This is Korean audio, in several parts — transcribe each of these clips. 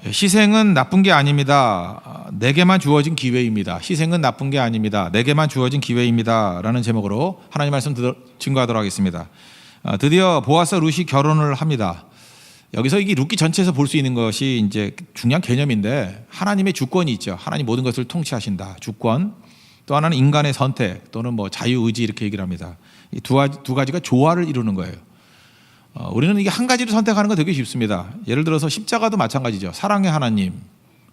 희생은 나쁜 게 아닙니다. 내게만 주어진 기회입니다. 희생은 나쁜 게 아닙니다. 내게만 주어진 기회입니다. 라는 제목으로 하나님 말씀 증거하도록 하겠습니다. 드디어 보아스와 룻이 결혼을 합니다. 여기서 이게 룻기 전체에서 볼 수 있는 것이 이제 중요한 개념인데, 하나님의 주권이 있죠. 하나님 모든 것을 통치하신다. 주권. 또 하나는 인간의 선택 또는 뭐 자유의지, 이렇게 얘기를 합니다. 이 두 가지가 조화를 이루는 거예요. 우리는 이게 한 가지를 선택하는 건 되게 쉽습니다. 예를 들어서 십자가도 마찬가지죠. 사랑의 하나님,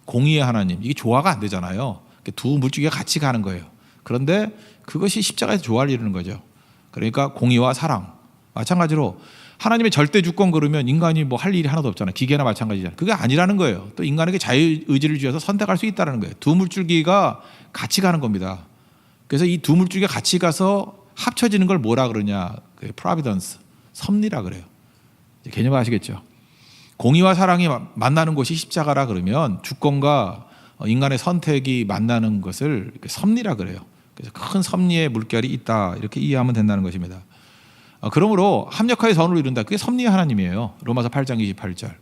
공의의 하나님, 이게 조화가 안 되잖아요. 두 물줄기가 같이 가는 거예요. 그런데 그것이 십자가에서 조화를 이루는 거죠. 그러니까 공의와 사랑. 마찬가지로 하나님의 절대 주권 그러면 인간이 뭐 할 일이 하나도 없잖아요. 기계나 마찬가지잖아요. 그게 아니라는 거예요. 또 인간에게 자유의지를 주셔서 선택할 수 있다는 거예요. 두 물줄기가 같이 가는 겁니다. 그래서 이 두 물줄기가 같이 가서 합쳐지는 걸 뭐라 그러냐? 프로비던스, 섭리라 그래요. 개념 아시겠죠? 공의와 사랑이 만나는 곳이 십자가라 그러면 주권과 인간의 선택이 만나는 것을 섭리라 그래요. 그래서 큰 섭리의 물결이 있다, 이렇게 이해하면 된다는 것입니다. 그러므로 합력하여 선을 이룬다. 그게 섭리의 하나님이에요. 로마서 8장 28절.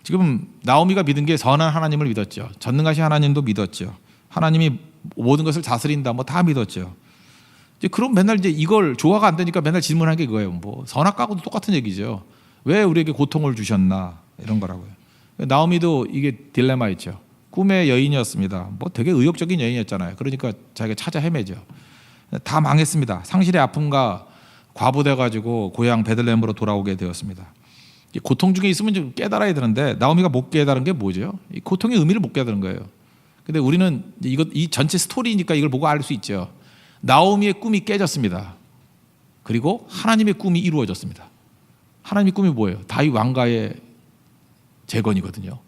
지금 나오미가 믿은 게 선한 하나님을 믿었죠. 전능하신 하나님도 믿었죠. 하나님이 모든 것을 다스린다, 뭐 다 믿었죠. 이제 그럼 맨날 이제 이걸 조화가 안 되니까 맨날 질문하는 게 그거예요. 뭐 선악과하고도 똑같은 얘기죠. 왜 우리에게 고통을 주셨나, 이런 거라고요. 나오미도 이게 딜레마였죠. 꿈의 여인이었습니다. 뭐 되게 의욕적인 여인이었잖아요. 그러니까 자기가 찾아 헤매죠. 다 망했습니다. 상실의 아픔과 과부돼 가지고 고향 베들레헴으로 돌아오게 되었습니다. 고통 중에 있으면 좀 깨달아야 되는데 나오미가 못 깨달은 게 뭐죠? 이 고통의 의미를 못 깨달은 거예요. 근데 우리는 이 전체 스토리니까 이걸 보고 알 수 있죠. 나오미의 꿈이 깨졌습니다. 그리고 하나님의 꿈이 이루어졌습니다. 하나님의 꿈이 뭐예요? 다윗 왕가의 재건이거든요.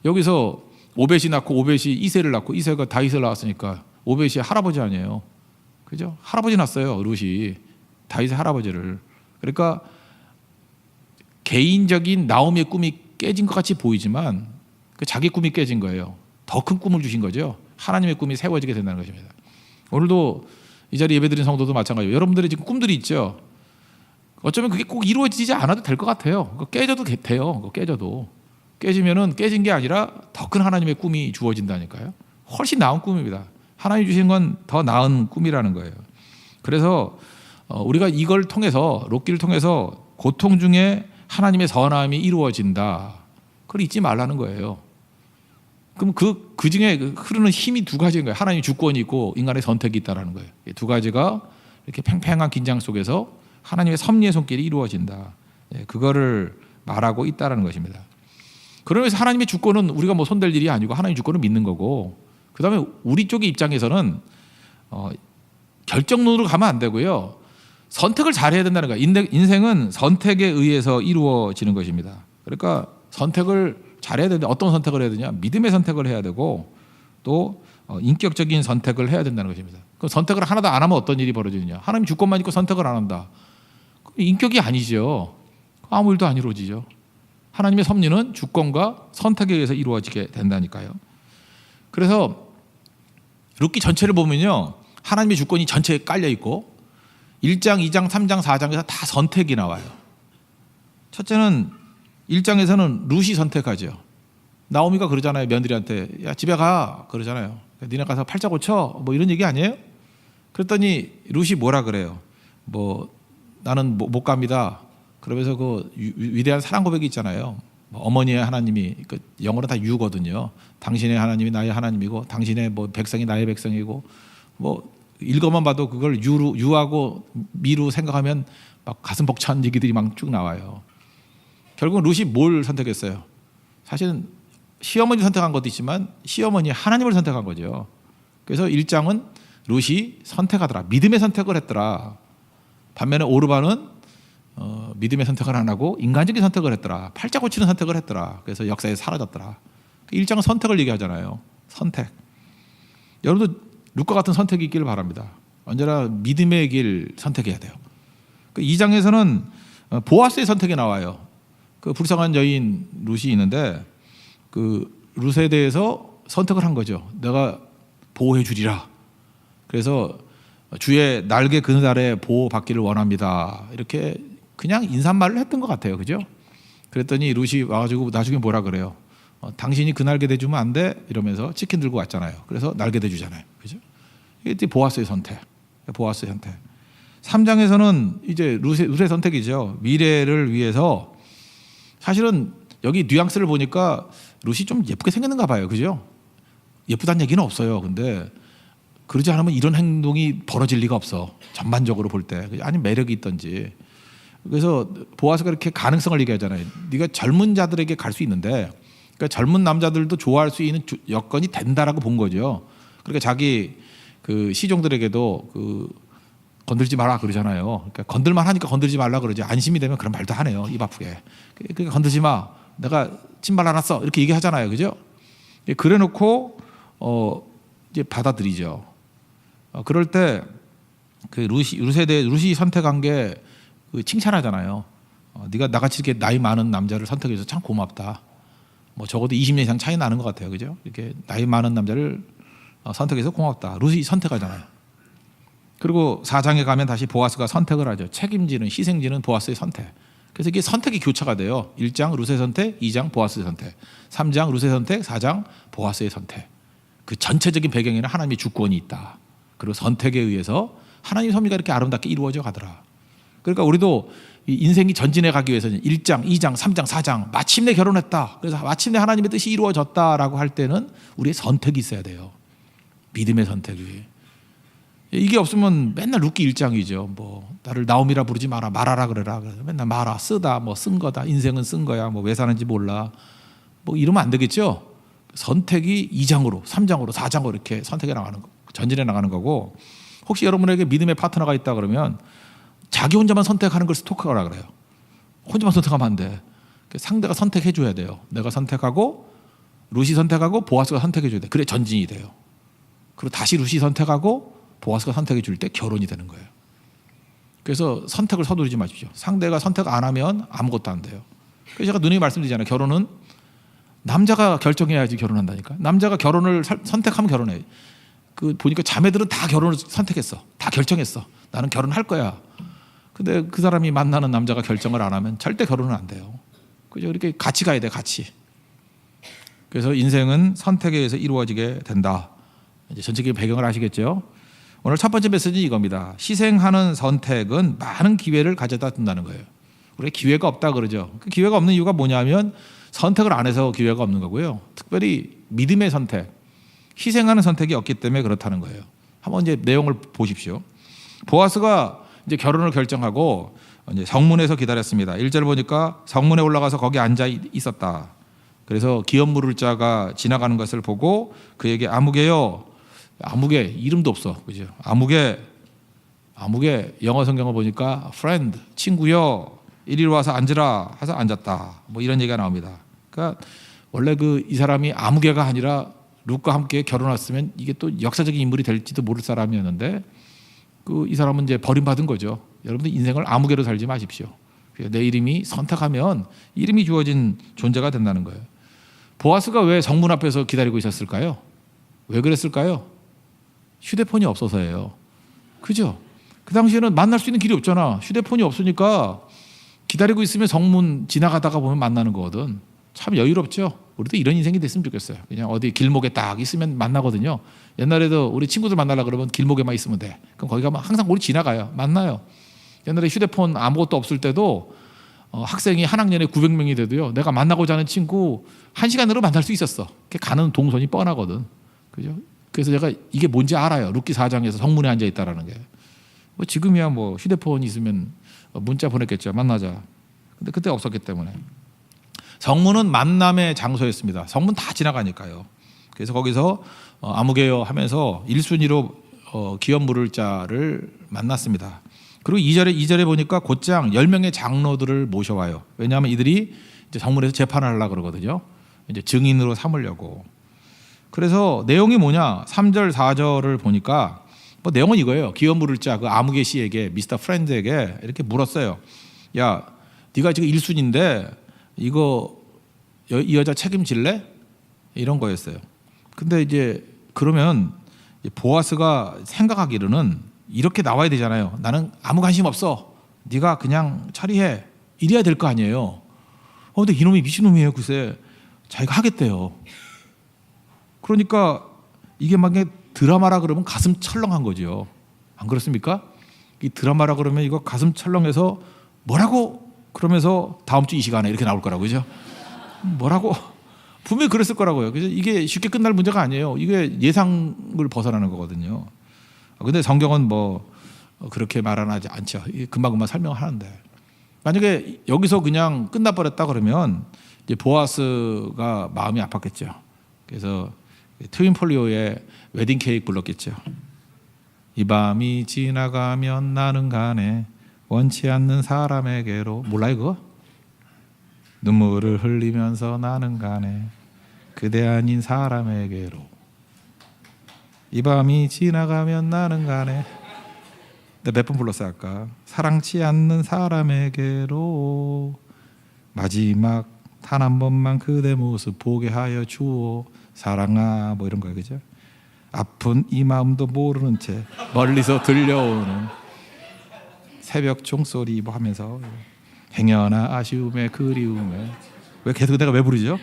여기서 오벳이 낳고 오벳이 이새를 낳고 이새가 다윗을 낳았으니까 오벳이 할아버지 아니에요. 그죠? 할아버지 낳았어요, 룻이. 다윗의 할아버지를. 그러니까 개인적인 나오미의 꿈이 깨진 것 같이 보이지만 자기 꿈이 깨진 거예요. 더 큰 꿈을 주신 거죠. 하나님의 꿈이 세워지게 된다는 것입니다. 오늘도 이 자리에 예배드린 성도도 마찬가지예요. 여러분들이 지금 꿈들이 있죠. 어쩌면 그게 꼭 이루어지지 않아도 될 것 같아요. 깨져도 돼요. 깨져도. 깨지면은 깨진 게 아니라 더 큰 하나님의 꿈이 주어진다니까요. 훨씬 나은 꿈입니다. 하나님 주신 건 더 나은 꿈이라는 거예요. 그래서 우리가 이걸 통해서, 롯기를 통해서 고통 중에 하나님의 선함이 이루어진다, 그걸 잊지 말라는 거예요. 그럼 그 중에 흐르는 힘이 두 가지인 거예요. 하나님의 주권이 있고 인간의 선택이 있다는 거예요. 이 두 가지가 이렇게 팽팽한 긴장 속에서 하나님의 섭리의 손길이 이루어진다, 그거를 말하고 있다는 것입니다. 그러면서 하나님의 주권은 우리가 뭐 손댈 일이 아니고 하나님의 주권을 믿는 거고, 그 다음에 우리 쪽의 입장에서는 결정론으로 가면 안 되고요. 선택을 잘해야 된다는 거예요. 인생은 선택에 의해서 이루어지는 것입니다. 그러니까 선택을 잘해야 되는데 어떤 선택을 해야 되냐? 믿음의 선택을 해야 되고 또 인격적인 선택을 해야 된다는 것입니다. 그 선택을 하나도 안 하면 어떤 일이 벌어지느냐? 하나님 주권만 있고 선택을 안 한다. 인격이 아니죠. 아무 일도 안 이루어지죠. 하나님의 섭리는 주권과 선택에 의해서 이루어지게 된다니까요. 그래서 룻기 전체를 보면요, 하나님의 주권이 전체에 깔려 있고 1장, 2장, 3장, 4장에서 다 선택이 나와요. 첫째는 1장에서는 룻이 선택하죠. 나오미가 그러잖아요. 며느리한테, 야 집에 가, 그러잖아요. 니네 가서 팔자 고쳐, 뭐 이런 얘기 아니에요? 그랬더니 룻이 뭐라 그래요? 뭐 나는 못 갑니다. 그러면서 그 위대한 사랑 고백이 있잖아요. 어머니의 하나님이, 영어로 다 유거든요. 당신의 하나님이 나의 하나님이고 당신의 뭐 백성이 나의 백성이고, 뭐 읽어만 봐도 그걸 유하고 미로 생각하면 막 가슴 벅찬 얘기들이 막 쭉 나와요. 결국 룻이 뭘 선택했어요? 사실은 시어머니 선택한 것도 있지만 시어머니 하나님을 선택한 거죠. 그래서 1장은 룻이 선택하더라. 믿음의 선택을 했더라. 반면에 오르반은 믿음의 선택을 안 하고 인간적인 선택을 했더라. 팔자 고치는 선택을 했더라. 그래서 역사에 사라졌더라. 1장은 선택을 얘기하잖아요. 선택. 여러분도 룻과 같은 선택이 있기를 바랍니다. 언제나 믿음의 길 선택해야 돼요. 2장에서는 보아스의 선택이 나와요. 그 불쌍한 여인 룻이 있는데 그 룻에 대해서 선택을 한 거죠. 내가 보호해 주리라. 그래서 주의 날개 그늘아래 보호받기를 원합니다. 이렇게 그냥 인사말을 했던 것 같아요. 그죠? 그랬더니 룻이 와가지고 나중에 뭐라 그래요? 당신이 그 날개 대주면 안 돼 이러면서 치킨 들고 왔잖아요. 그래서 날개 대주잖아요. 그죠? 이게 보아스의 선택. 보아스의 선택. 3장에서는 이제 룻의 선택이죠. 미래를 위해서. 사실은 여기 뉘앙스를 보니까 룻이 좀 예쁘게 생겼는가 봐요. 그죠? 예쁘다는 얘기는 없어요. 근데 그러지 않으면 이런 행동이 벌어질 리가 없어. 전반적으로 볼 때. 아니 매력이 있던지. 그래서 보아스가 이렇게 가능성을 얘기하잖아요. 네가 젊은 자들에게 갈 수 있는데, 그러니까 젊은 남자들도 좋아할 수 있는 여건이 된다라고 본 거죠. 그러니까 자기 그 시종들에게도 건들지 마라 그러잖아요. 그러니까 건들만 하니까 건들지 말라 그러지. 안심이 되면 그런 말도 하네요. 입 아프게. 그러니까 건들지 마. 내가 침발 안 왔어. 이렇게 얘기하잖아요. 그죠? 그래놓고 이제 받아들이죠. 그럴 때 그 룻에 대해 룻이 선택한 게 칭찬하잖아요. 네가 나같이 이렇게 나이 많은 남자를 선택해서 참 고맙다. 뭐 적어도 20년 이상 차이 나는 것 같아요. 그죠? 이렇게 나이 많은 남자를 선택해서 고맙다. 룻이 선택하잖아요. 그리고 4장에 가면 다시 보아스가 선택을 하죠. 책임지는 희생지는 보아스의 선택. 그래서 이게 선택이 교차가 돼요. 1장 룻의 선택, 2장 보아스의 선택, 3장 룻의 선택, 4장 보아스의 선택. 그 전체적인 배경에는 하나님의 주권이 있다. 그리고 선택에 의해서 하나님의 섭리가 이렇게 아름답게 이루어져 가더라. 그러니까 우리도 이 인생이 전진해 가기 위해서는 1장, 2장, 3장, 4장 마침내 결혼했다. 그래서 마침내 하나님의 뜻이 이루어졌다라고 할 때는 우리의 선택이 있어야 돼요. 믿음의 선택이. 이게 없으면 맨날 룻기 1장이죠. 뭐 나를 나옴이라 부르지 마라, 말하라 그래라. 맨날 말아, 쓰다, 뭐 쓴 거다. 인생은 쓴 거야. 뭐 왜 사는지 몰라. 뭐 이러면 안 되겠죠. 선택이 2장으로, 3장으로, 4장으로 이렇게 선택해 나가는 거, 전진해 나가는 거고. 혹시 여러분에게 믿음의 파트너가 있다 그러면 자기 혼자만 선택하는 걸 스토커라 그래요. 혼자만 선택하면 안 돼. 상대가 선택해 줘야 돼요. 내가 선택하고 룻이 선택하고 보아스가 선택해 줘야 돼. 그래 전진이 돼요. 그리고 다시 룻이 선택하고 보아스가 선택해 줄 때 결혼이 되는 거예요. 그래서 선택을 서두르지 마십시오. 상대가 선택 안 하면 아무것도 안 돼요. 그래서 제가 누누이 말씀드리잖아요. 결혼은 남자가 결정해야지 결혼한다니까. 남자가 결혼을 선택하면 결혼해. 그 보니까 자매들은 다 결혼을 선택했어. 다 결정했어. 나는 결혼할 거야. 근데 그 사람이 만나는 남자가 결정을 안 하면 절대 결혼은 안 돼요. 그죠? 이렇게 같이 가야 돼, 같이. 그래서 인생은 선택에 의해서 이루어지게 된다. 이제 전체적인 배경을 아시겠죠? 오늘 첫 번째 메시지는 이겁니다. 희생하는 선택은 많은 기회를 가져다 준다는 거예요. 우리가 기회가 없다 그러죠. 그 기회가 없는 이유가 뭐냐면 선택을 안 해서 기회가 없는 거고요. 특별히 믿음의 선택, 희생하는 선택이 없기 때문에 그렇다는 거예요. 한번 이제 내용을 보십시오. 보아스가 이제 결혼을 결정하고 이제 성문에서 기다렸습니다. 1절 보니까 성문에 올라가서 거기 앉아 있었다. 그래서 기업 물을 자가 지나가는 것을 보고 그에게 아무개요. 아무개 이름도 없어. 그죠? 아무개 영어 성경을 보니까 friend 친구요. 이리로 와서 앉으라 해서 앉았다. 뭐 이런 얘기가 나옵니다. 그러니까 원래 이 사람이 아무개가 아니라 룻과 함께 결혼했으면 이게 또 역사적인 인물이 될지도 모를 사람이었는데 이 사람은 이제 버림받은 거죠. 여러분들 인생을 아무개로 살지 마십시오. 내 이름이 선택하면 이름이 주어진 존재가 된다는 거예요. 보아스가 왜 성문 앞에서 기다리고 있었을까요? 왜 그랬을까요? 휴대폰이 없어서예요. 그죠? 그 당시에는 만날 수 있는 길이 없잖아. 휴대폰이 없으니까 기다리고 있으면 성문 지나가다가 보면 만나는 거거든. 참 여유롭죠? 우리도 이런 인생이 됐으면 좋겠어요. 그냥 어디 길목에 딱 있으면 만나거든요. 옛날에도 우리 친구들 만나려고 그러면 길목에만 있으면 돼. 그럼 거기 가면 항상 우리 지나가요. 만나요. 옛날에 휴대폰 아무것도 없을 때도 학생이 한 학년에 900명이 돼도요. 내가 만나고자 하는 친구 1시간으로 만날 수 있었어. 가는 동선이 뻔하거든. 그죠? 그래서 제가 이게 뭔지 알아요. 룻기 4장에서 성문에 앉아 있다라는 게. 뭐 지금이야 뭐 휴대폰 있으면 문자 보냈겠죠. 만나자. 근데 그때 없었기 때문에. 성문은 만남의 장소였습니다. 성문 다 지나가니까요. 그래서 거기서 아무개요 하면서 1순위로 기업 물을 자를 만났습니다. 그리고 2절에 보니까 곧장 10명의 장로들을 모셔와요. 왜냐하면 이들이 이제 성문에서 재판을 하려고 그러거든요. 이제 증인으로 삼으려고. 그래서 내용이 뭐냐? 3절, 4절을 보니까 뭐 내용은 이거예요. 기업 물을 자 그 아무개 씨에게 미스터 프렌드에게 이렇게 물었어요. 야, 네가 지금 1순위인데 이거 이 여자 책임질래? 이런 거였어요. 근데 이제 그러면 보아스가 생각하기로는 이렇게 나와야 되잖아요. 나는 아무 관심 없어. 네가 그냥 처리해. 이래야 될 거 아니에요. 근데 이놈이 미친놈이에요. 글쎄 자기가 하겠대요. 그러니까 이게 막 드라마라 그러면 가슴 철렁한 거죠. 안 그렇습니까? 이 드라마라 그러면 이거 가슴 철렁해서 뭐라고 그러면서 다음 주 이 시간에 이렇게 나올 거라고, 그죠? 뭐라고? 분명히 그랬을 거라고요. 그래서 이게 쉽게 끝날 문제가 아니에요. 이게 예상을 벗어나는 거거든요. 근데 성경은 뭐 그렇게 말하지 않죠. 금방금방 설명하는데, 만약에 여기서 그냥 끝나버렸다 그러면 이제 보아스가 마음이 아팠겠죠. 그래서 트윈폴리오의 웨딩 케이크 불렀겠죠. 이 밤이 지나가면 나는 가네 원치 않는 사람에게로. 몰라요 그거? 눈물을 흘리면서 나는 가네 그대 아닌 사람에게로. 이 밤이 지나가면 나는 가네. 몇 번 불렀어요 아까? 사랑치 않는 사람에게로 마지막 단 한 번만 그대 모습 보게 하여 주오 사랑아, 뭐 이런 거예요, 그죠? 아픈 이 마음도 모르는 채 멀리서 들려오는 새벽 종소리 뭐 하면서 행여나 아쉬움에 그리움에. 왜 계속 내가 왜 부르죠?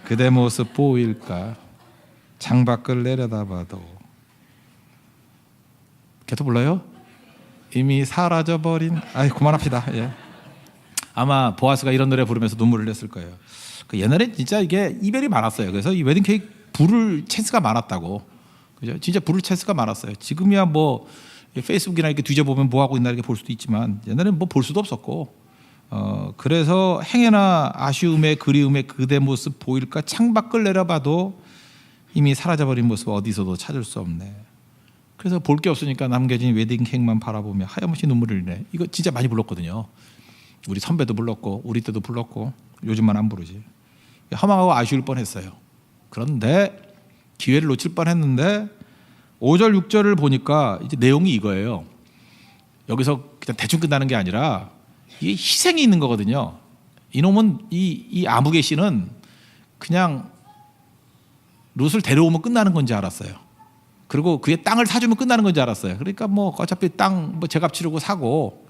그대 모습 보일까 창밖을 내려다봐도. 계속 불러요? 이미 사라져버린. 그만합시다. 예. 아마 보아스가 이런 노래 부르면서 눈물을 흘렸을 거예요. 옛날에 진짜 이게 이별이 많았어요. 그래서 이 웨딩 케이크 부를 찬스가 많았다고. 그죠? 진짜 부를 찬스가 많았어요. 지금이야 뭐 페이스북이나 이렇게 뒤져보면 뭐 하고 있나 이렇게 볼 수도 있지만 옛날에는 뭐 볼 수도 없었고. 그래서 행여나 아쉬움에 그리움에 그대 모습 보일까 창밖을 내려봐도 이미 사라져버린 모습 어디서도 찾을 수 없네. 그래서 볼 게 없으니까 남겨진 웨딩 케이크만 바라보며 하염없이 눈물을 흘리네. 이거 진짜 많이 불렀거든요. 우리 선배도 불렀고 우리 때도 불렀고 요즘만 안 부르지. 허망하고 아쉬울 뻔했어요. 그런데 기회를 놓칠 뻔했는데 5절 6절을 보니까 이제 내용이 이거예요. 여기서 그냥 대충 끝나는 게 아니라 이게 희생이 있는 거거든요. 이놈은 이 아무개 씨는 그냥 룻을 데려오면 끝나는 건지 알았어요. 그리고 그의 땅을 사주면 끝나는 건지 알았어요. 그러니까 뭐 어차피 땅 뭐 제값 치르고 사고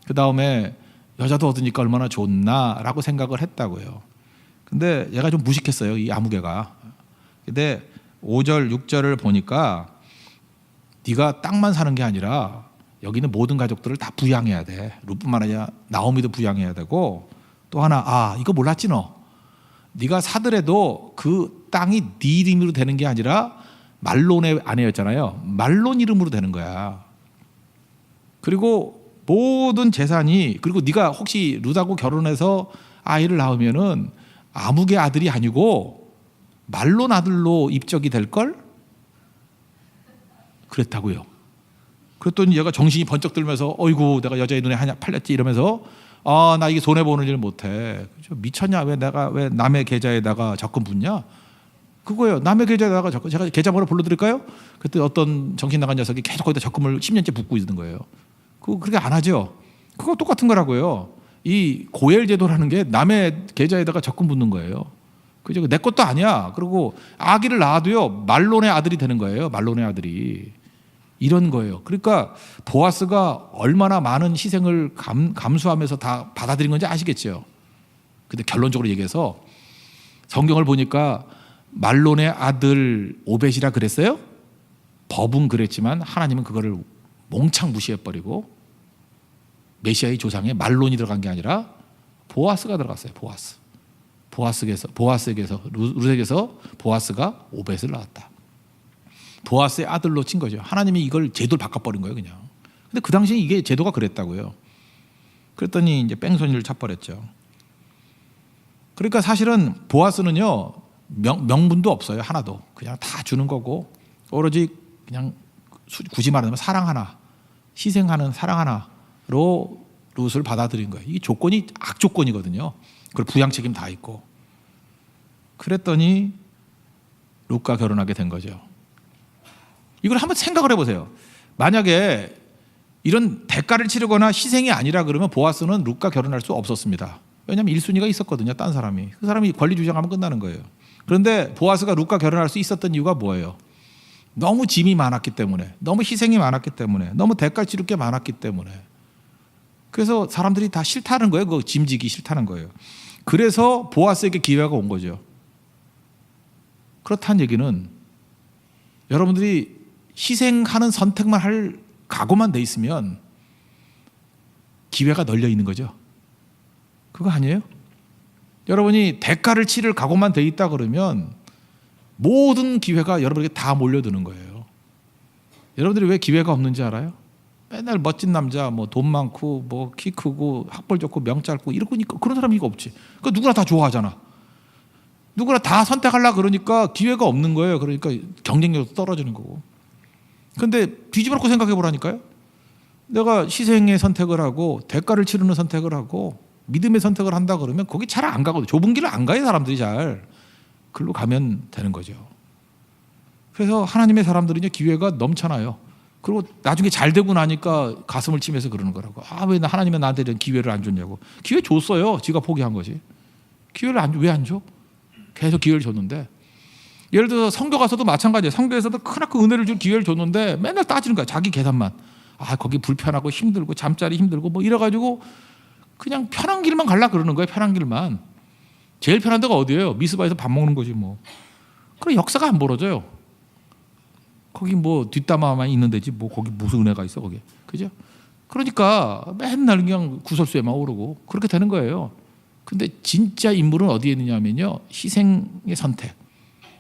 그 다음에 여자도 얻으니까 얼마나 좋나라고 생각을 했다고요. 근데 얘가 좀 무식했어요, 이 아무개가. 근데 5절 6절을 보니까 네가 땅만 사는 게 아니라 여기 있는 모든 가족들을 다 부양해야 돼. 룻뿐만 아니라 나오미도 부양해야 되고, 또 하나 이거 몰랐지 너? 네가 사더라도 그 땅이 네 이름으로 되는 게 아니라 말론의 아내였잖아요. 말론 이름으로 되는 거야. 그리고 모든 재산이, 그리고 네가 혹시 룻하고 결혼해서 아이를 낳으면은 아무개 아들이 아니고 말론 아들로 입적이 될 걸? 그랬다고요. 그랬더니 얘가 정신이 번쩍 들면서 어이구 내가 여자의 눈에 하냐 팔렸지 이러면서 나 이게 손해 보는 일 못해. 미쳤냐? 왜 내가 왜 남의 계좌에다가 적금 붓냐? 그거예요. 남의 계좌에다가 적금. 제가 계좌번호 불러드릴까요? 그때 어떤 정신 나간 녀석이 계속 거기다 적금을 10년째 붓고 있는 거예요. 그거 그렇게 안 하죠. 그거 똑같은 거라고요. 이 고엘 제도라는 게 남의 계좌에다가 적금 붓는 거예요. 그죠? 내 것도 아니야. 그리고 아기를 낳아도요 말론의 아들이 되는 거예요. 말론의 아들이. 이런 거예요. 그러니까 보아스가 얼마나 많은 희생을 감수하면서 다 받아들인 건지 아시겠죠. 근데 결론적으로 얘기해서 성경을 보니까 말론의 아들 오벳이라 그랬어요. 법은 그랬지만 하나님은 그거를 몽창 무시해버리고 메시아의 조상에 말론이 들어간 게 아니라 보아스가 들어갔어요. 보아스에게서 룻에게서 보아스가 오벳을 낳았다. 보아스의 아들로 친 거죠. 하나님이 이걸 제도를 바꿔버린 거예요, 그냥. 근데 그 당시에 이게 제도가 그랬다고요. 그랬더니 이제 뺑소니를 쳐버렸죠. 그러니까 사실은 보아스는요 명분도 없어요, 하나도. 그냥 다 주는 거고 오로지 그냥 굳이 말하면 사랑 하나, 희생하는 사랑 하나로 룻을 받아들인 거예요. 이 조건이 악조건이거든요. 그리고 부양 책임 다 있고. 그랬더니 룻과 결혼하게 된 거죠. 이걸 한번 생각을 해보세요. 만약에 이런 대가를 치르거나 희생이 아니라 그러면 보아스는 룻과 결혼할 수 없었습니다. 왜냐하면 1순위가 있었거든요. 딴 사람이. 그 사람이 권리 주장하면 끝나는 거예요. 그런데 보아스가 룻과 결혼할 수 있었던 이유가 뭐예요? 너무 짐이 많았기 때문에, 너무 희생이 많았기 때문에, 너무 대가를 치를 게 많았기 때문에. 그래서 사람들이 다 싫다는 거예요. 그 짐지기 싫다는 거예요. 그래서 보아스에게 기회가 온 거죠. 그렇다는 얘기는 여러분들이 희생하는 선택만 할 각오만 돼 있으면 기회가 널려 있는 거죠. 그거 아니에요? 여러분이 대가를 치를 각오만 돼 있다 그러면 모든 기회가 여러분에게 다 몰려드는 거예요. 여러분들이 왜 기회가 없는지 알아요? 맨날 멋진 남자, 뭐 돈 많고, 뭐 키 크고, 학벌 좋고, 명 짧고 이러니까 그런 사람이 이거 없지. 그러니까 누구나 다 좋아하잖아. 누구나 다 선택하려고 그러니까 기회가 없는 거예요. 그러니까 경쟁력도 떨어지는 거고. 그런데 뒤집어놓고 생각해 보라니까요. 내가 희생의 선택을 하고 대가를 치르는 선택을 하고 믿음의 선택을 한다 그러면 거기 잘 안 가거든요. 좁은 길을 안 가요, 사람들이 잘. 글로 가면 되는 거죠. 그래서 하나님의 사람들은요, 기회가 넘쳐나요. 그리고 나중에 잘 되고 나니까 가슴을 치면서 그러는 거라고. 아, 왜 하나님은 나한테 이런 기회를 안 줬냐고. 기회 줬어요. 지가 포기한 거지. 기회를 왜 안 줘? 계속 기회를 줬는데. 예를 들어서 성교 가서도 마찬가지예요. 성교에서도 크나큰 은혜를 줄 기회를 줬는데 맨날 따지는 거야. 자기 계산만. 아, 거기 불편하고 힘들고 잠자리 힘들고 뭐 이래가지고 그냥 편한 길만 갈라 그러는 거예요. 편한 길만. 제일 편한 데가 어디예요? 미스바에서 밥 먹는 거지 뭐. 그럼 역사가 안 벌어져요. 거기 뭐 뒷담화만 있는 데지 뭐 거기 무슨 은혜가 있어 거기. 그죠? 그러니까 맨날 그냥 구설수에만 오르고 그렇게 되는 거예요. 근데 진짜 인물은 어디에 있느냐면요, 희생의 선택,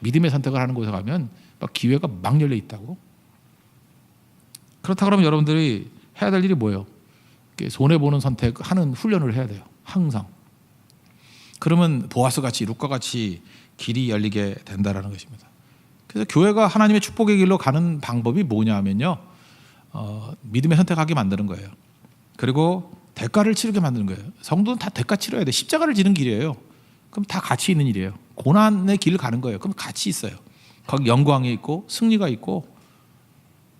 믿음의 선택을 하는 곳에 가면 막 기회가 막 열려 있다고. 그렇다 그러면 여러분들이 해야 될 일이 뭐예요? 손해보는 선택하는 훈련을 해야 돼요. 항상. 그러면 보아스 같이 룻과 같이 길이 열리게 된다라는 것입니다. 그래서 교회가 하나님의 축복의 길로 가는 방법이 뭐냐면요, 믿음의 선택하게 만드는 거예요. 그리고 대가를 치르게 만드는 거예요. 성도는 다 대가 치러야 돼. 십자가를 지는 길이에요. 그럼 다 가치 있는 일이에요. 고난의 길을 가는 거예요. 그럼 가치 있어요. 거기 영광이 있고 승리가 있고,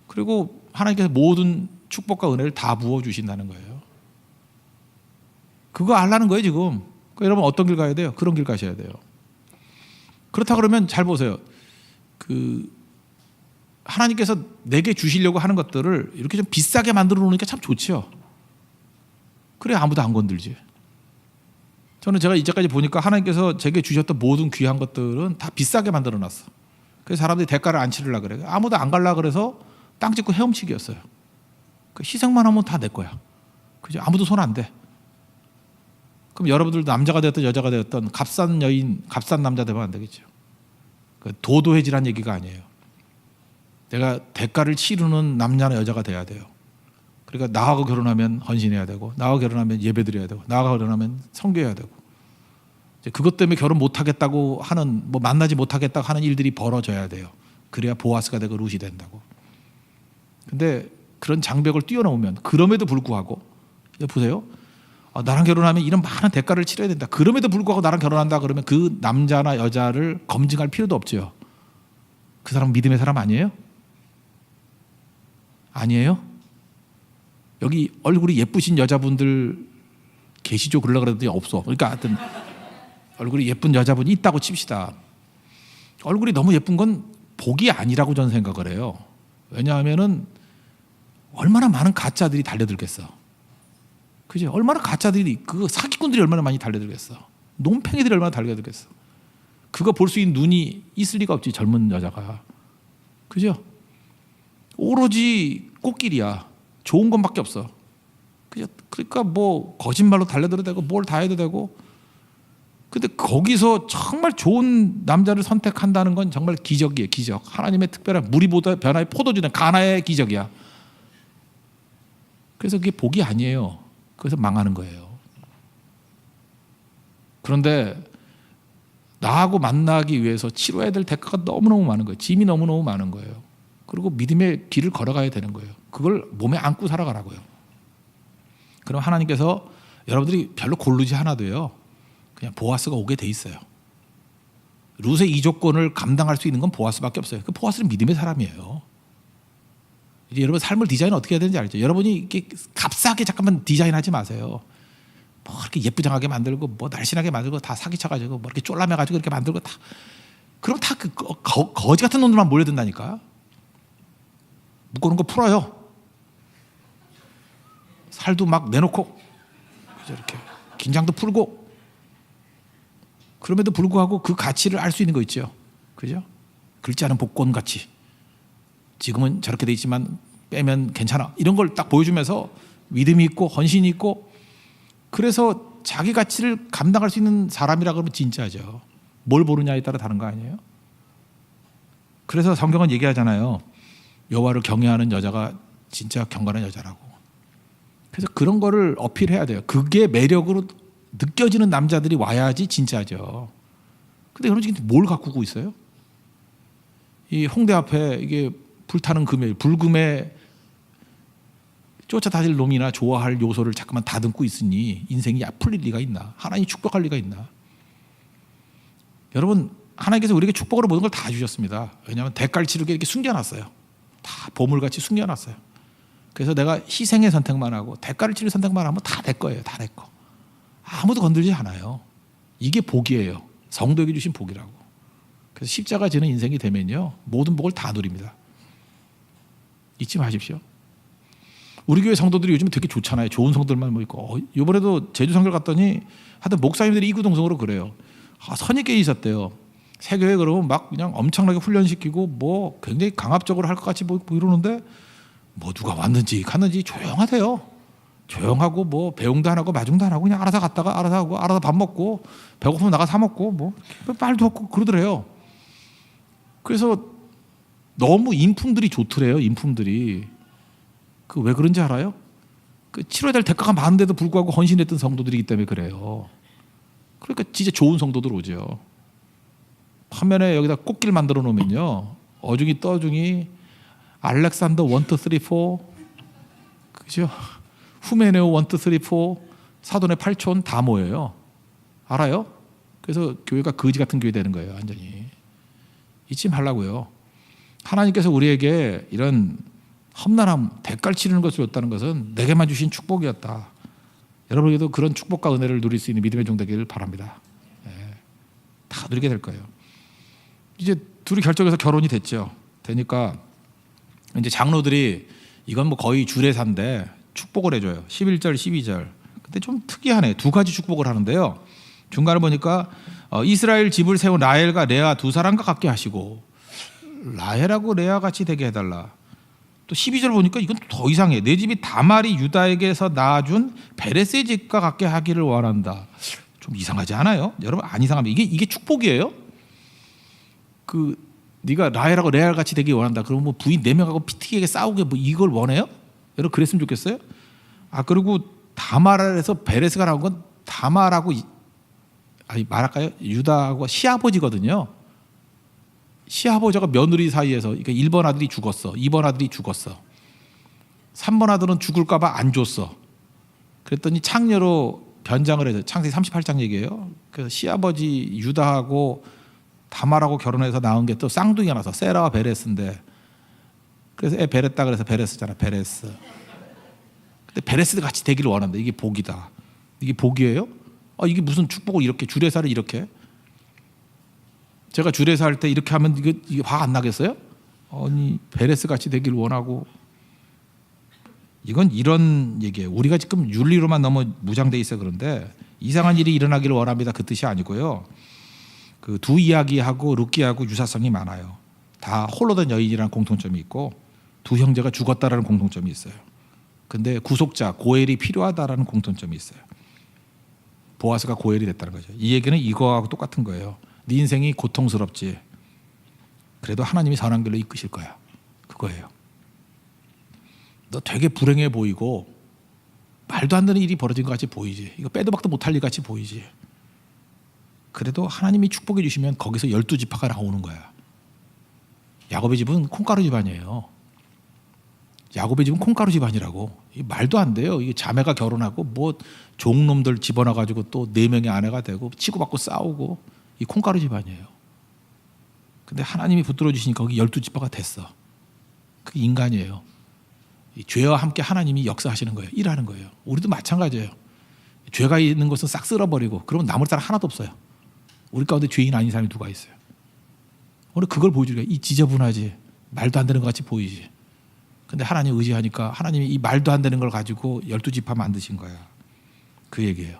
그리고 하나님께서 모든 축복과 은혜를 다 부어주신다는 거예요. 그거 알라는 거예요 지금. 그러니까 여러분 어떤 길 가야 돼요? 그런 길 가셔야 돼요. 그렇다 그러면 잘 보세요. 하나님께서 내게 주시려고 하는 것들을 이렇게 좀 비싸게 만들어 놓으니까 참 좋죠. 그래 아무도 안 건들지. 저는 제가 이제까지 보니까 하나님께서 제게 주셨던 모든 귀한 것들은 다 비싸게 만들어 놨어. 그래서 사람들이 대가를 안 치르려고 그래요. 아무도 안 갈라 그래서 땅 짓고 헤엄치기였어요. 희생만 하면 다 내 거야. 그죠? 아무도 손 안 대. 그럼 여러분들도 남자가 되었든 여자가 되었든 값싼 여인, 값싼 남자 되면 안 되겠죠. 도도해지란 얘기가 아니에요. 내가 대가를 치르는 남자나 여자가 돼야 돼요. 그러니까 나하고 결혼하면 헌신해야 되고, 나하고 결혼하면 예배드려야 되고, 나하고 결혼하면 선교해야 되고, 그것 때문에 결혼 못하겠다고 하는, 뭐 만나지 못하겠다고 하는 일들이 벌어져야 돼요. 그래야 보아스가 되고 룻이 된다고. 근데 그런 장벽을 뛰어넘으면, 그럼에도 불구하고 보세요. 나랑 결혼하면 이런 많은 대가를 치러야 된다. 그럼에도 불구하고 나랑 결혼한다 그러면 그 남자나 여자를 검증할 필요도 없죠. 그 사람 믿음의 사람 아니에요? 아니에요? 여기 얼굴이 예쁘신 여자분들 계시죠? 그러려고 그랬더니 없어. 그러니까 하여튼 얼굴이 예쁜 여자분이 있다고 칩시다. 얼굴이 너무 예쁜 건 복이 아니라고 저는 생각을 해요. 왜냐하면은 얼마나 많은 가짜들이 달려들겠어. 그죠? 얼마나 가짜들이, 그 사기꾼들이 얼마나 많이 달려들겠어. 논팽이들이 얼마나 달려들겠어. 그거 볼 수 있는 눈이 있을 리가 없지, 젊은 여자가. 그죠? 오로지 꽃길이야. 좋은 것밖에 없어. 그죠? 그러니까 뭐 거짓말로 달려들어도 되고 뭘 다 해도 되고. 근데 거기서 정말 좋은 남자를 선택한다는 건 정말 기적이에요. 기적. 하나님의 특별한 무리보다 변화의 포도주는 가나의 기적이야. 그래서 그게 복이 아니에요. 그래서 망하는 거예요. 그런데 나하고 만나기 위해서 치러야 될 대가가 너무너무 많은 거예요. 짐이 너무너무 많은 거예요. 그리고 믿음의 길을 걸어가야 되는 거예요. 그걸 몸에 안고 살아가라고요. 그럼 하나님께서 여러분들이 별로 고르지 않아도요, 그냥 보아스가 오게 돼 있어요. 룻의 이 조건을 감당할 수 있는 건 보아스밖에 없어요. 그 보아스는 믿음의 사람이에요. 이제 여러분 삶을 디자인 어떻게 해야 되는지 알죠? 여러분이 이렇게 값싸게 잠깐만 디자인하지 마세요. 뭐 이렇게 예쁘장하게 만들고 뭐 날씬하게 만들고 다 사기쳐가지고 뭐 이렇게 쫄라매가지고 이렇게 만들고 다, 그럼 다 그 거지 같은 놈들만 몰려든다니까. 묶어놓은 거 풀어요. 살도 막 내놓고, 그죠? 이렇게 긴장도 풀고. 그럼에도 불구하고 그 가치를 알 수 있는 거 있죠. 그죠? 긁지 않은 복권 같이 지금은 저렇게 돼 있지만 빼면 괜찮아 이런 걸 딱 보여주면서 믿음이 있고 헌신이 있고 그래서 자기 가치를 감당할 수 있는 사람이라 그러면 진짜죠. 뭘 보느냐에 따라 다른 거 아니에요? 그래서 성경은 얘기하잖아요. 여호와를 경외하는 여자가 진짜 경건한 여자라고. 그래서 그런 거를 어필해야 돼요. 그게 매력으로 느껴지는 남자들이 와야지 진짜죠. 근데 여러분 지금 뭘 가꾸고 있어요? 이 홍대 앞에 이게 불타는 금요일, 불금에 쫓아다닐 놈이나 좋아할 요소를 자꾸만 다듬고 있으니 인생이 풀릴 리가 있나? 하나님이 축복할 리가 있나? 여러분 하나님께서 우리에게 축복으로 모든 걸 다 주셨습니다. 왜냐하면 대가를 치르게 이렇게 숨겨놨어요. 다 보물같이 숨겨놨어요. 그래서 내가 희생의 선택만 하고 대가를 치를 선택만 하면 다 내 거예요. 다 내 거. 아무도 건들지 않아요. 이게 복이에요. 성도에게 주신 복이라고. 그래서 십자가 지는 인생이 되면요 모든 복을 다 누립니다. 잊지 마십시오. 우리 교회 성도들이 요즘 되게 좋잖아요. 좋은 성도들만 뭐 있고 이번에도 제주 선교를 갔더니 하여튼 목사님들이 이구동성으로 그래요. 선입견이 있었대요. 새 교회 그러면 막 그냥 엄청나게 훈련시키고 뭐 굉장히 강압적으로 할 것 같이 뭐 이러는데 뭐 누가 왔는지 갔는지 조용하대요. 조용하고 뭐 배웅도 안 하고 마중도 안 하고 그냥 알아서 갔다가 알아서 하고 알아서 밥 먹고 배고프면 나가 사 먹고 뭐 빨도 없고 그러더래요. 그래서 너무 인품들이 좋더래요. 인품들이. 그 왜 그런지 알아요? 그 치러야 될 대가가 많은데도 불구하고 헌신했던 성도들이기 때문에 그래요. 그러니까 진짜 좋은 성도들 오죠. 화면에 여기다 꽃길 만들어 놓으면요 어중이 떠중이 알렉산더 1, 2, 3, 4 그죠? 후메네오 1, 2, 3, 4 사돈의 8촌 다 모여요. 알아요? 그래서 교회가 거지 같은 교회 되는 거예요. 완전히. 잊지 말라고요. 하나님께서 우리에게 이런 험난함, 대가를 치르는 것을 줬다는 것은 내게만 주신 축복이었다. 여러분에게도 그런 축복과 은혜를 누릴 수 있는 믿음의 종 되기를 바랍니다. 네. 다 누리게 될 거예요. 이제 둘이 결정해서 결혼이 됐죠. 되니까 이제 장로들이 이건 뭐 거의 주례사인데 축복을 해줘요. 11절, 12절. 근데 좀 특이하네. 두 가지 축복을 하는데요. 중간에 보니까 이스라엘 집을 세운 라헬과 레아 두 사람과 같게 하시고 라헬하고 레아 같이 되게 해달라. 또 12절 보니까 이건 더 이상해. 내 집이 다말이 유다에게서 낳아준 베레스의 집과 같게 하기를 원한다. 좀 이상하지 않아요? 여러분 안 이상합니다. 이게 축복이에요? 그 네가 라헬하고 레아 같이 되기 원한다. 그러면 뭐 부인 4명하고 피튀기게 싸우게 뭐 이걸 원해요? 여러분 그랬으면 좋겠어요? 그리고 다말에서 베레스가 나온 건 다말하고 말할까요? 유다하고 시아버지거든요. 시아버지가 며느리 사이에서 그러니까 1번 아들이 죽었어. 2번 아들이 죽었어. 3번 아들은 죽을까 봐 안 줬어. 그랬더니 창녀로 변장을 해서 창세기 38장 얘기예요. 그래서 시아버지 유다하고 다말하고 결혼해서 낳은 게 또 쌍둥이가 나서 세라와 베레스인데 그래서 애 베레스다 그래서 베레스잖아. 베레스. 근데 베레스 같이 되기를 원한다. 이게 복이다. 이게 복이에요? 이게 무슨 축복을 이렇게 주례사를 이렇게 제가 주례사 할 때 이렇게 하면 이게 화 안 나겠어요? 아니 베레스 같이 되기를 원하고 이건 이런 얘기예요. 우리가 지금 윤리로만 너무 무장돼 있어 그런데 이상한 일이 일어나기를 원합니다. 그 뜻이 아니고요. 그 두 이야기하고 룻기하고 유사성이 많아요. 다 홀로 된 여인이라는 공통점이 있고 두 형제가 죽었다라는 공통점이 있어요. 근데 구속자 고엘이 필요하다라는 공통점이 있어요. 보아스가 고엘이 됐다는 거죠. 이 얘기는 이거하고 똑같은 거예요. 네 인생이 고통스럽지. 그래도 하나님이 선한 길로 이끄실 거야. 그거예요. 너 되게 불행해 보이고 말도 안 되는 일이 벌어진 것 같이 보이지. 이거 빼도 박도 못할 일 같이 보이지. 그래도 하나님이 축복해 주시면 거기서 12지파가 나오는 거야. 야곱의 집은 콩가루 집안이에요. 야곱의 집은 콩가루 집안이라고. 말도 안 돼요. 이게 자매가 결혼하고 뭐 종놈들 집어넣어가지고 또 4명의 아내가 되고 치고받고 싸우고 이 콩가루 집안이에요. 근데 하나님이 붙들어 주시니까 거기 12지파가 됐어. 그게 인간이에요. 이 죄와 함께 하나님이 역사하시는 거예요. 일하는 거예요. 우리도 마찬가지예요. 죄가 있는 것은 싹 쓸어버리고 그러면 남을 사람 하나도 없어요. 우리 가운데 죄인 아닌 사람이 누가 있어요. 오늘 그걸 보여주는 거예요. 이 지저분하지. 말도 안 되는 것 같이 보이지. 근데 하나님 의지하니까 하나님이 이 말도 안 되는 걸 가지고 12지파 만드신 거야. 그 얘기예요.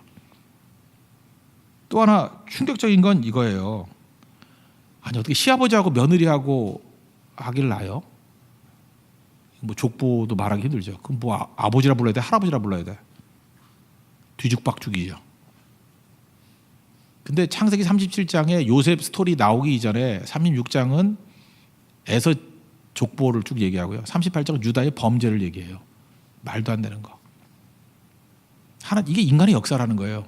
또 하나 충격적인 건 이거예요. 아니 어떻게 시아버지하고 며느리하고 아기를 낳아요? 뭐 족보도 말하기 힘들죠. 그럼 뭐 아버지라 불러야 돼? 할아버지라 불러야 돼? 뒤죽박죽이죠. 근데 창세기 37장에 요셉 스토리 나오기 이전에 36장은 에서 족보를 쭉 얘기하고요. 38장은 유다의 범죄를 얘기해요. 말도 안 되는 거. 이게 인간의 역사라는 거예요.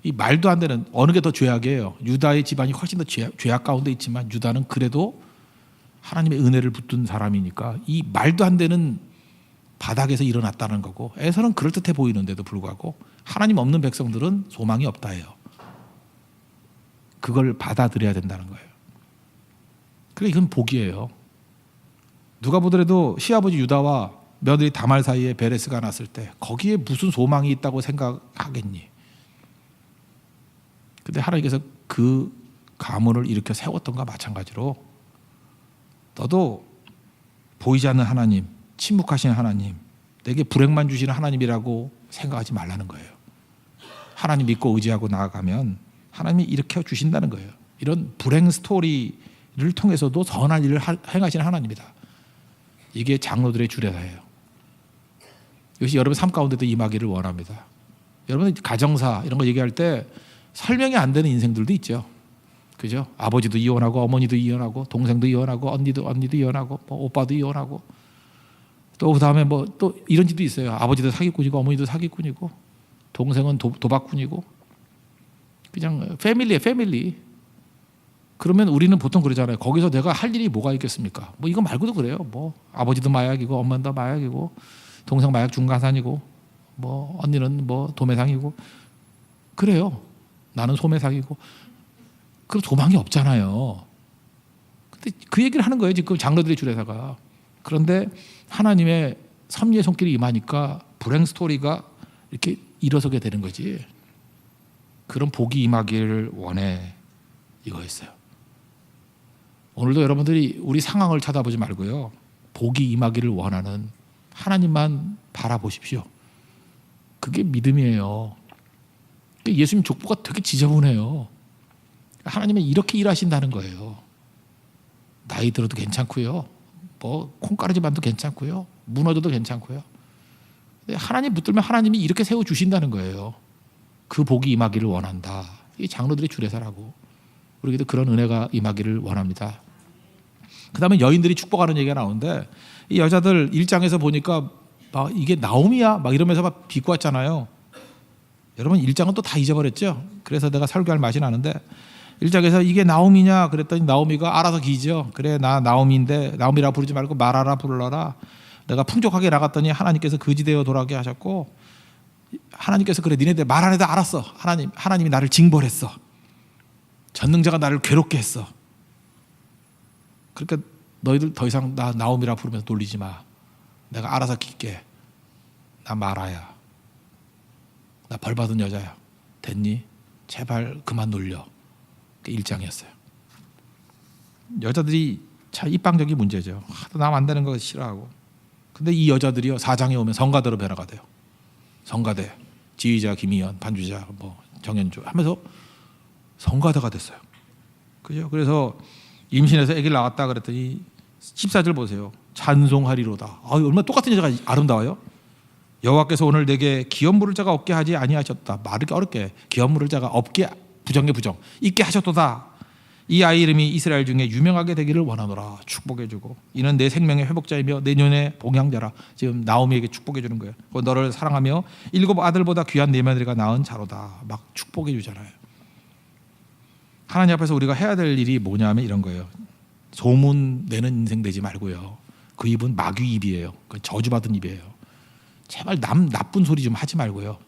이 말도 안 되는 어느 게 더 죄악이에요. 유다의 집안이 훨씬 더 죄악 가운데 있지만 유다는 그래도 하나님의 은혜를 붙든 사람이니까 이 말도 안 되는 바닥에서 일어났다는 거고 에서는 그럴듯해 보이는데도 불구하고 하나님 없는 백성들은 소망이 없다예요. 그걸 받아들여야 된다는 거예요. 그러니까 이건 복이에요. 누가 보더라도 시아버지 유다와 며느리 다말 사이에 베레스가 났을 때 거기에 무슨 소망이 있다고 생각하겠니? 근데 하나님께서 그 가문을 일으켜 세웠던가 마찬가지로 너도 보이지 않는 하나님, 침묵하시는 하나님, 내게 불행만 주시는 하나님이라고 생각하지 말라는 거예요. 하나님 믿고 의지하고 나아가면 하나님이 일으켜 주신다는 거예요. 이런 불행 스토리를 통해서도 선한 일을 행하시는 하나님이다. 이게 장로들의 주례사예요. 이것이 여러분 삶 가운데도 임하기를 원합니다. 여러분 가정사 이런 거 얘기할 때 설명이 안 되는 인생들도 있죠. 그죠? 아버지도 이혼하고 어머니도 이혼하고 동생도 이혼하고 언니도 이혼하고 뭐 오빠도 이혼하고 또 그다음에 뭐 또 이런 집도 있어요. 아버지도 사기꾼이고 어머니도 사기꾼이고 동생은 도박꾼이고 그냥 패밀리에 패밀리. 그러면 우리는 보통 그러잖아요. 거기서 내가 할 일이 뭐가 있겠습니까? 뭐 이거 말고도 그래요. 뭐 아버지도 마약이고 엄마도 마약이고 동생 마약 중간산이고 뭐 언니는 뭐 도매상이고 그래요. 나는 소매상이고 그럼 소망이 없잖아요. 근데 그 얘기를 하는 거예요. 지금 장로들의 주례사가. 그런데 하나님의 섭리의 손길이 임하니까 불행 스토리가 이렇게 일어서게 되는 거지. 그런 복이 임하기를 원해 이거였어요. 오늘도 여러분들이 우리 상황을 쳐다보지 말고요. 복이 임하기를 원하는 하나님만 바라보십시오. 그게 믿음이에요. 예수님 족보가 되게 지저분해요. 하나님은 이렇게 일하신다는 거예요. 나이 들어도 괜찮고요. 뭐 콩가루지만도 괜찮고요. 무너져도 괜찮고요. 하나님 붙들면 하나님이 이렇게 세워주신다는 거예요. 그 복이 임하기를 원한다. 이 장로들의 주례사라고. 우리에게도 그런 은혜가 임하기를 원합니다. 그 다음에 여인들이 축복하는 얘기가 나오는데 이 여자들 1장에서 보니까 막 이게 나오미야 막 이러면서 막 비꼬았잖아요. 여러분 1장은 또 다 잊어버렸죠. 그래서 내가 설교할 맛이 나는데 1장에서 이게 나오미냐 그랬더니 나오미가 알아서 기죠. 그래 나 나오미인데 나오미라 부르지 말고 마라라 불러라. 내가 풍족하게 나갔더니 하나님께서 거지되어 돌아가게 하셨고 하나님께서 그래 니네들 말 안 해도 알았어. 하나님이 나를 징벌했어. 전능자가 나를 괴롭게 했어. 그러니까 너희들 더 이상 나 나오미라 부르면서 놀리지 마. 내가 알아서 깃게. 나 마라야. 나 벌받은 여자야. 됐니? 제발 그만 놀려. 그 1장이었어요. 여자들이 참 입방적인 문제죠. 하도 남 안 되는 거 싫어하고. 근데 이 여자들이요 4장에 오면 성가대로 변화가 돼요. 성가대, 지휘자 김희연, 반주자 뭐 정연주 하면서 성가대가 됐어요. 그죠? 그래서 임신해서 아기를 낳았다 그랬더니 14절 보세요. 찬송하리로다. 얼마나 똑같은 여자가 아름다워요. 여호와께서 오늘 내게 기업 물을 자가 없게 하지 아니하셨다. 말하기 어렵게 기업 물을 자가 없게 부정의 부정 있게 하셨도다. 이 아이 이름이 이스라엘 중에 유명하게 되기를 원하노라. 축복해주고 이는 내 생명의 회복자이며 내년의 봉양자라. 지금 나오미에게 축복해주는 거예요. 너를 사랑하며 7 아들보다 귀한 네 며느리가 낳은 자로다. 막 축복해주잖아요. 하나님 앞에서 우리가 해야 될 일이 뭐냐면 이런 거예요. 소문 내는 인생 되지 말고요. 그 입은 마귀 입이에요. 그 저주받은 입이에요. 제발 남 나쁜 소리 좀 하지 말고요.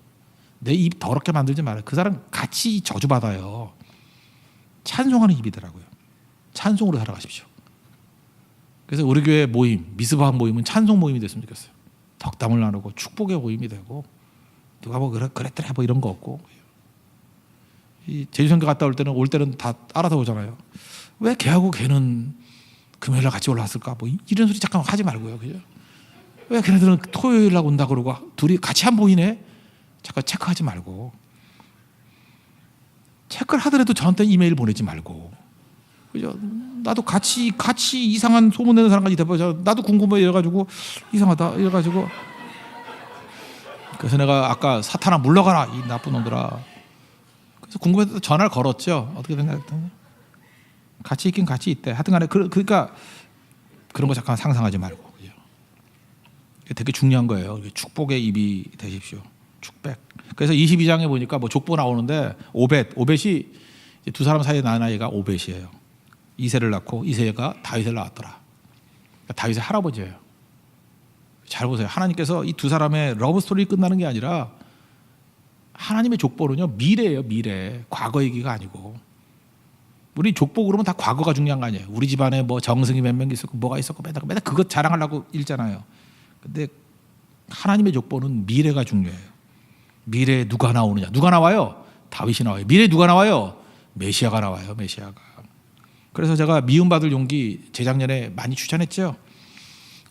내 입 더럽게 만들지 말아요. 그 사람 같이 저주받아요. 찬송하는 입이더라고요. 찬송으로 살아가십시오. 그래서 우리 교회 모임, 미스바 모임은 찬송 모임이 됐으면 좋겠어요. 덕담을 나누고 축복의 모임이 되고 누가 뭐 그랬더라 뭐 이런 거 없고. 이 제주선교 갔다 올 때는 다 알아서 오잖아요. 왜 걔하고 걔는 금요일날 같이 올라왔을까? 뭐 이런 소리 잠깐 하지 말고요. 그죠? 왜 걔네들은 토요일날 온다 그러고 둘이 같이 안 보이네? 잠깐 체크하지 말고. 체크를 하더라도 저한테 이메일 보내지 말고 그죠? 나도 같이 이상한 소문 내는 사람까지 돼버려. 나도 궁금해 이래가지고 이상하다 이래가지고 그래서 내가 아까 사탄아 물러가라 이 나쁜 놈들아. 그래서 궁금해서 전화를 걸었죠. 어떻게 됐냐 했더니 같이 있긴 같이 있대. 하여튼간에 그러니까 그런 거 잠깐 상상하지 말고. 그죠? 되게 중요한 거예요. 축복의 입이 되십시오. 축복. 그래서 22장에 보니까 뭐 족보 나오는데 오벳이 두 사람 사이에 낳은 아이가 오벳이에요. 이새를 낳고 이새가 다윗을 낳았더라. 그러니까 다윗의 할아버지예요. 잘 보세요. 하나님께서 이 두 사람의 러브 스토리 끝나는 게 아니라 하나님의 족보는요 미래예요. 미래. 과거 얘기가 아니고. 우리 족보 그러면 다 과거가 중요한 거 아니에요. 우리 집안에 뭐 정승이 몇 명 있었고 뭐가 있었고 맨날 그것 자랑하려고 읽잖아요. 근데 하나님의 족보는 미래가 중요해요. 미래에 누가 나오느냐. 누가 나와요? 다윗이 나와요. 미래에 누가 나와요? 메시아가 나와요. 메시아가. 그래서 제가 미움받을 용기 재작년에 많이 추천했죠.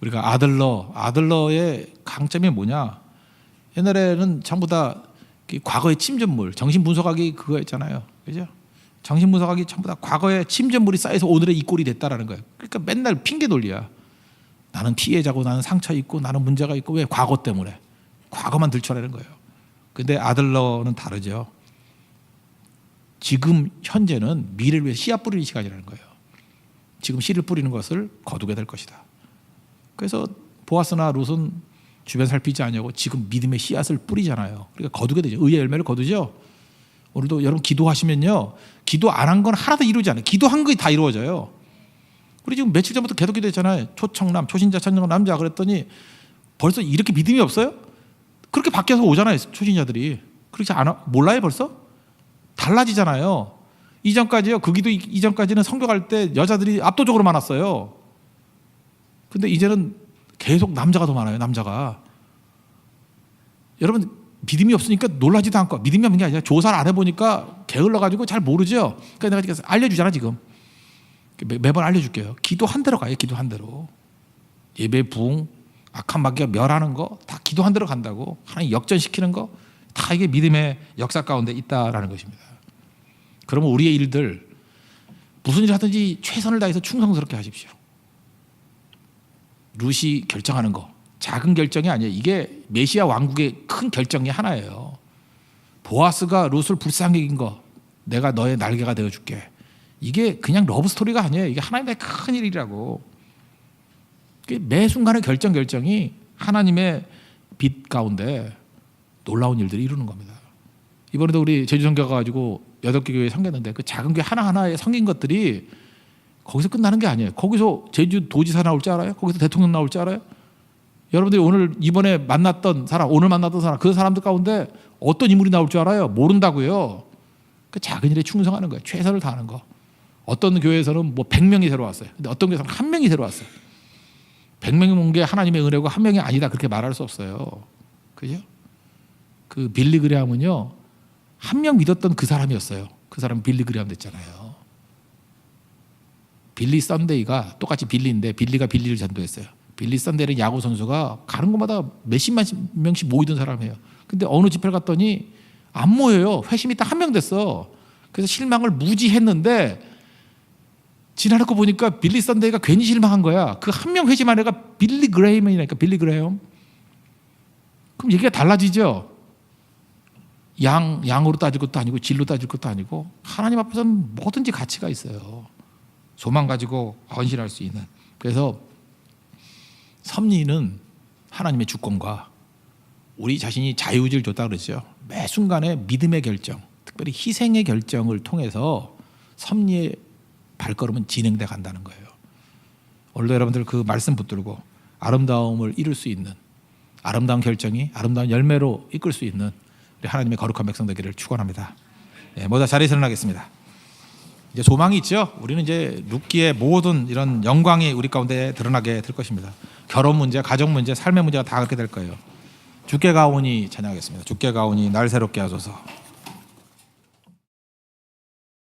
우리가 아들러의 강점이 뭐냐. 옛날에는 전부 다 과거의 침전물, 정신분석학이 그거였잖아요. 그죠? 정신분석학이 전부 다 과거의 침전물이 쌓여서 오늘의 이 꼴이 됐다라는 거예요. 그러니까 맨날 핑계 논리야. 나는 피해자고 나는 상처 있고 나는 문제가 있고 왜 과거 때문에. 과거만 들춰내는 거예요. 근데 아들러는 다르죠. 지금 현재는 미래를 위해 씨앗 뿌리는 시간이라는 거예요. 지금 씨를 뿌리는 것을 거두게 될 것이다. 그래서 보아스나 룻은 주변 살피지 않냐고 지금 믿음의 씨앗을 뿌리잖아요. 그러니까 거두게 되죠. 의의 열매를 거두죠. 오늘도 여러분 기도하시면요. 기도 안 한 건 하나도 이루지 않아요. 기도한 거 다 이루어져요. 우리 지금 며칠 전부터 계속 기도했잖아요. 초청남, 초신자, 천정 남자 그랬더니 벌써 이렇게 믿음이 없어요? 그렇게 바뀌어서 오잖아요. 초신자들이. 그렇지 않아? 몰라요 벌써? 달라지잖아요. 이전까지요. 그 기도 이전까지는 성경할 때 여자들이 압도적으로 많았어요. 근데 이제는 계속 남자가 더 많아요. 남자가. 여러분 믿음이 없으니까 놀라지도 않고 믿음이 없는 게 아니라 조사를 안 해보니까 게을러가지고 잘 모르죠. 그러니까 내가 알려주잖아 지금. 매번 알려줄게요. 기도한 대로 가요. 기도한 대로. 예배 부흥, 악한 마귀가 멸하는 거 다 기도한 대로 간다고. 하나님 역전시키는 거 다 이게 믿음의 역사 가운데 있다라는 것입니다. 그러면 우리의 일들 무슨 일 하든지 최선을 다해서 충성스럽게 하십시오. 룻이 결정하는 거 작은 결정이 아니에요. 이게 메시아 왕국의 큰 결정이 하나예요. 보아스가 룻을 불쌍히 여긴 거 내가 너의 날개가 되어줄게. 이게 그냥 러브 스토리가 아니에요. 이게 하나님의 큰 일이라고. 매 순간의 결정이 하나님의 빛 가운데 놀라운 일들을 이루는 겁니다. 이번에도 우리 제주 선교 가가지고 8개 교회 섬겼는데 그 작은 교회 하나하나에 섬긴 것들이 거기서 끝나는 게 아니에요. 거기서 제주 도지사 나올 줄 알아요? 거기서 대통령 나올 줄 알아요? 여러분들이 오늘 이번에 만났던 사람, 오늘 만났던 사람, 그 사람들 가운데 어떤 인물이 나올 줄 알아요? 모른다고요. 그 작은 일에 충성하는 거예요. 최선을 다하는 거. 어떤 교회에서는 뭐 100명이 새로 왔어요. 근데 어떤 교회에서는 1명이 새로 왔어요. 100명이 온 게 하나님의 은혜고 1명이 아니다 그렇게 말할 수 없어요. 그죠? 그 빌리 그레함은요 1명 믿었던 그 사람이었어요. 그 사람은 빌리 그레함 됐잖아요. 빌리 썬데이가 똑같이 빌리인데 빌리가 빌리를 전도했어요. 빌리 썬데이는 야구 선수가 가는 곳마다 몇십만 명씩 모이던 사람이에요. 근데 어느 집회를 갔더니 안 모여요. 회심이 딱 1명 됐어. 그래서 실망을 무지했는데 지나놓고 보니까 빌리 썬데이가 괜히 실망한 거야. 그 1명 회심한 애가 빌리 그레이엄이니까 빌리 그레이엄. 그럼 얘기가 달라지죠. 양으로 따질 것도 아니고 질로 따질 것도 아니고 하나님 앞에서는 뭐든지 가치가 있어요. 소망 가지고 헌신할 수 있는. 그래서 섭리는 하나님의 주권과 우리 자신이 자유의지를 줬다 그러죠. 매 순간에 믿음의 결정, 특별히 희생의 결정을 통해서 섭리의 발걸음은 진행돼 간다는 거예요. 오늘도 여러분들 그 말씀 붙들고 아름다움을 이룰 수 있는 아름다운 결정이 아름다운 열매로 이끌 수 있는 우리 하나님의 거룩한 백성 되기를 축원합니다. 모두 자리에서 일어나겠습니다. 이제 소망이 있죠. 우리는 이제 룻기의 모든 이런 영광이 우리 가운데 드러나게 될 것입니다. 결혼 문제, 가정 문제, 삶의 문제가 다 그렇게 될 거예요. 주께 가오니 찬양하겠습니다. 주께 가오니 날 새롭게 하소서.